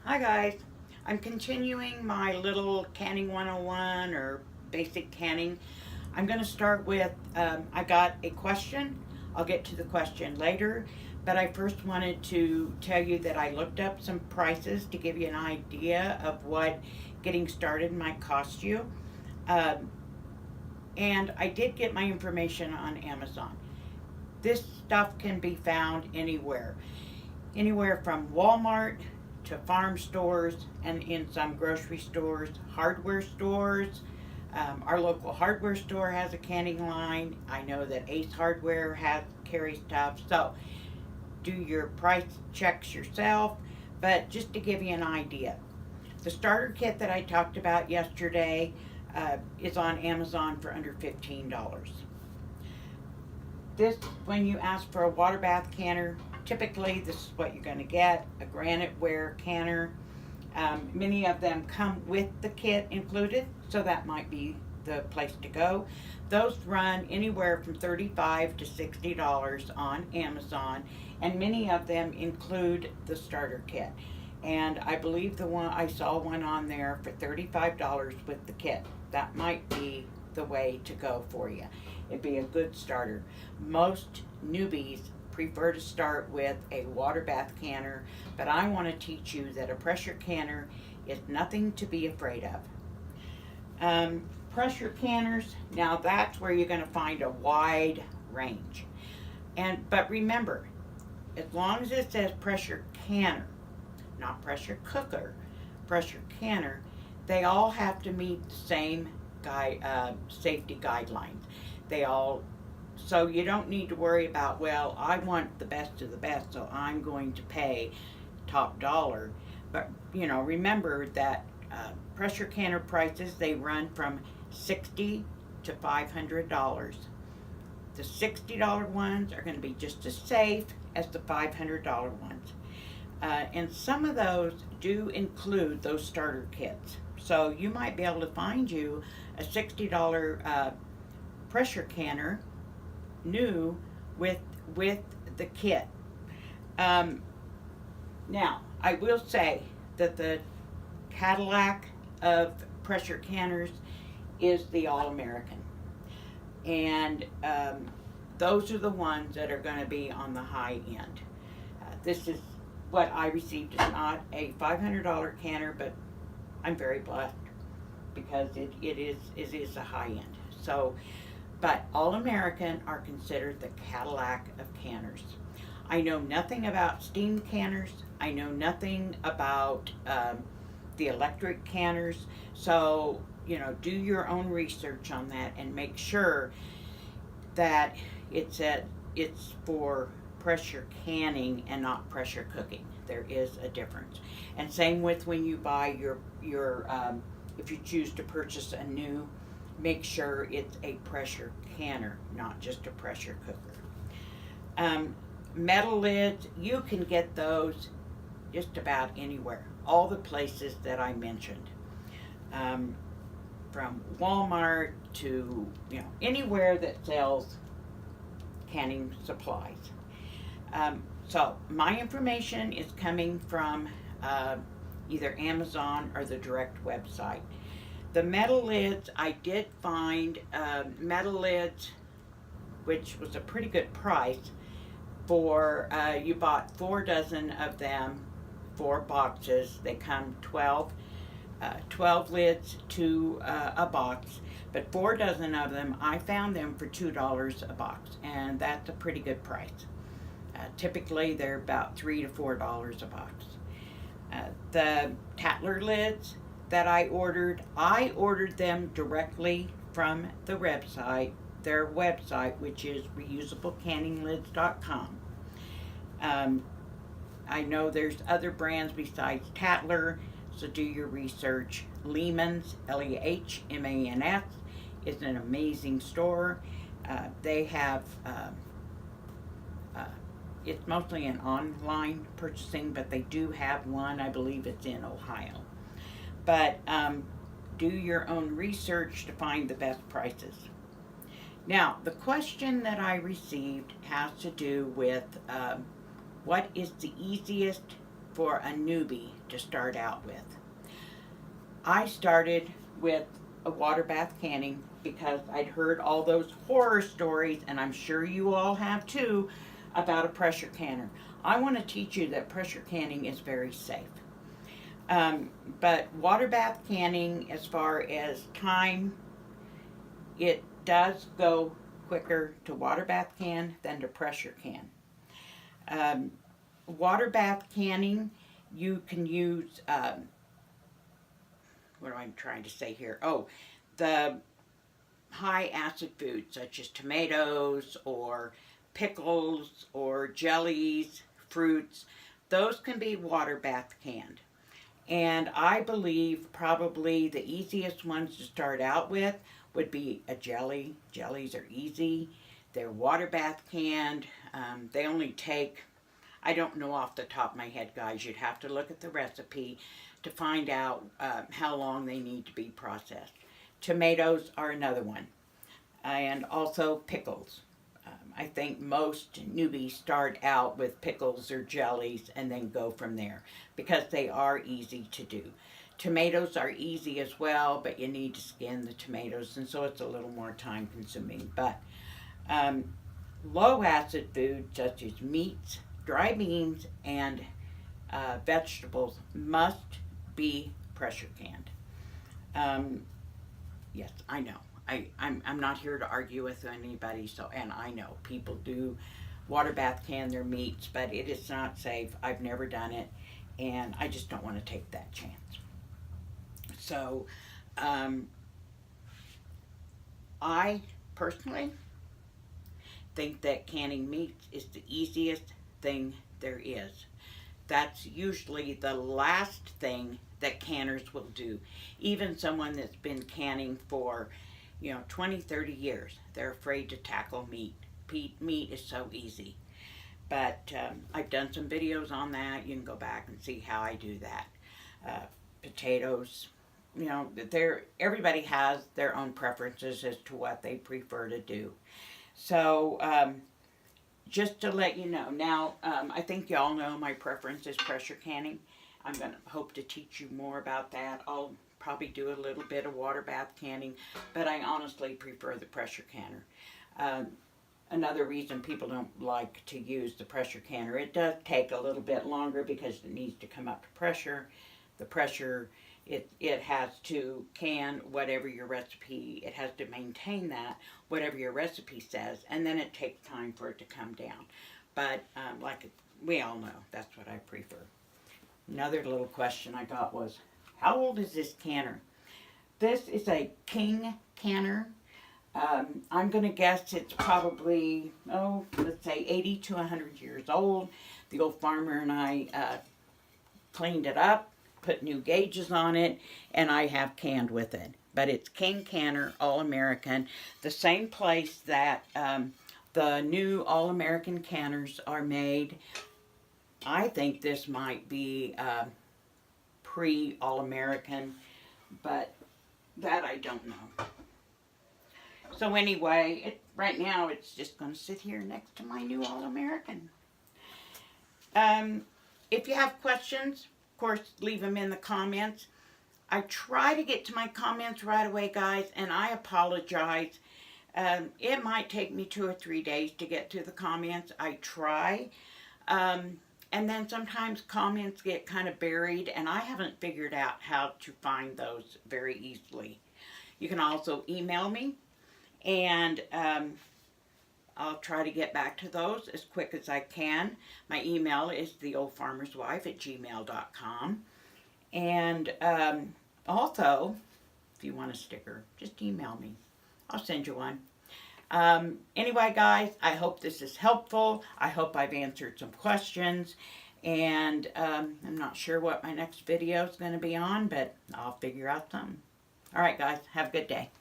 Hi guys, I'm continuing my little canning 101 or basic canning. I'm going to start with, I got a question. I'll get to the question later, but I first wanted to tell you that I looked up some prices to give you an idea of what getting started might cost you. Um, and I did get my information on Amazon. This stuff can be found anywhere from Walmart to farm stores and in some grocery stores, hardware stores. Our local hardware store has a canning line. I know that Ace Hardware carries stuff. So do your price checks yourself. But just to give you an idea, the starter kit that I talked about yesterday is on Amazon for under $15. This, when you ask for a water bath canner, typically this is what you're going to get: a granite ware canner. Many of them come with the kit included, so that might be the place to go. Those run anywhere from $35 to $60 on Amazon, and many of them include the starter kit. And I believe I saw one on there for $35 with the kit. That might be the way to go for you. It'd be a good starter. Most newbies prefer to start with a water bath canner, but I want to teach you that a pressure canner is nothing to be afraid of. Pressure canners, now that's where you're going to find a wide range. But remember, as long as it says pressure canner, not pressure cooker, pressure canner, they all have to meet the same safety guidelines. So you don't need to worry about, well, I want the best of the best, so I'm going to pay top dollar. But remember that pressure canner prices, they run from $60 to $500. The $60 ones are going to be just as safe as the $500 ones. And some of those do include those starter kits. So you might be able to find you a $60 pressure canner new with the kit. Now, I will say that the Cadillac of pressure canners is the All-American. And those are the ones that are going to be on the high end. This is what I received. Is not a $500 canner, but I'm very blessed because it is a high end. So, but All-American are considered the Cadillac of canners. I know nothing about steam canners. I know nothing about the electric canners. So, do your own research on that and make sure that it's for pressure canning and not pressure cooking. There is a difference. And same with when you buy your if you choose to purchase a new, make sure it's a pressure canner, not just a pressure cooker. Metal lids, you can get those just about anywhere. All the places that I mentioned. From Walmart to, anywhere that sells canning supplies. So my information is coming from either Amazon or the direct website. The metal lids, I did find metal lids, which was a pretty good price for, you bought 4 dozen of them, 4 boxes. They come 12 lids to a box, but 4 dozen of them, I found them for $2 a box, and that's a pretty good price. Typically, they're about $3 to $4 a box. The Tatler lids that I ordered them directly from the website, their website, which is reusablecanninglids.com. I know there's other brands besides Tatler, so do your research. Lehman's, Lehmans, is an amazing store. They have, it's mostly an online purchasing, but they do have one, I believe it's in Ohio. But do your own research to find the best prices. Now, the question that I received has to do with what is the easiest for a newbie to start out with. I started with a water bath canning because I'd heard all those horror stories, and I'm sure you all have too, about a pressure canner. I want to teach you that pressure canning is very safe. But water bath canning, as far as time, it does go quicker to water bath can than to pressure can. Water bath canning, you can use, what am I trying to say here? Oh, the high acid foods such as tomatoes or pickles or jellies, fruits, those can be water bath canned. And I believe probably the easiest ones to start out with would be a jelly. Jellies are easy. They're water bath canned. They only take, I don't know off the top of my head, guys. You'd have to look at the recipe to find out how long they need to be processed. Tomatoes are another one. And also pickles. I think most newbies start out with pickles or jellies and then go from there because they are easy to do. Tomatoes are easy as well, but you need to skin the tomatoes, and so it's a little more time consuming. But low acid foods such as meats, dry beans, and vegetables must be pressure canned. Yes, I know. I'm not here to argue with anybody, and I know people do water bath can their meats, but it is not safe. I've never done it, and I just don't want to take that chance. So, I personally think that canning meats is the easiest thing there is. That's usually the last thing that canners will do. Even someone that's been canning for 20, 30 years. They're afraid to tackle meat. Meat is so easy. But I've done some videos on that. You can go back and see how I do that. Potatoes, everybody has their own preferences as to what they prefer to do. So, just to let you know, now, I think y'all know my preference is pressure canning. I'm going to hope to teach you more about that. I'll probably do a little bit of water bath canning, but I honestly prefer the pressure canner. Another reason people don't like to use the pressure canner, it does take a little bit longer because it needs to come up to pressure. The pressure, it has to can whatever your recipe, it has to maintain that, whatever your recipe says, and then it takes time for it to come down. But like we all know, that's what I prefer. Another little question I got was, how old is this canner? This is a King canner. I'm going to guess it's probably, let's say 80 to 100 years old. The old farmer and I cleaned it up, put new gauges on it, and I have canned with it. But it's King Canner, All-American, the same place that the new All-American canners are made. I think this might be pre-All-American, but that I don't know. So anyway, right now it's just going to sit here next to my new All-American. If you have questions, of course, leave them in the comments. I try to get to my comments right away, guys, and I apologize. It might take me 2 or 3 days to get to the comments. I try. And then sometimes comments get kind of buried, and I haven't figured out how to find those very easily. You can also email me, and I'll try to get back to those as quick as I can. My email is TheOldFarmersWife@gmail.com. And also, if you want a sticker, just email me. I'll send you one. Anyway, guys, I hope this is helpful. I hope I've answered some questions. And I'm not sure what my next video is going to be on, but I'll figure out something. All right, guys, have a good day.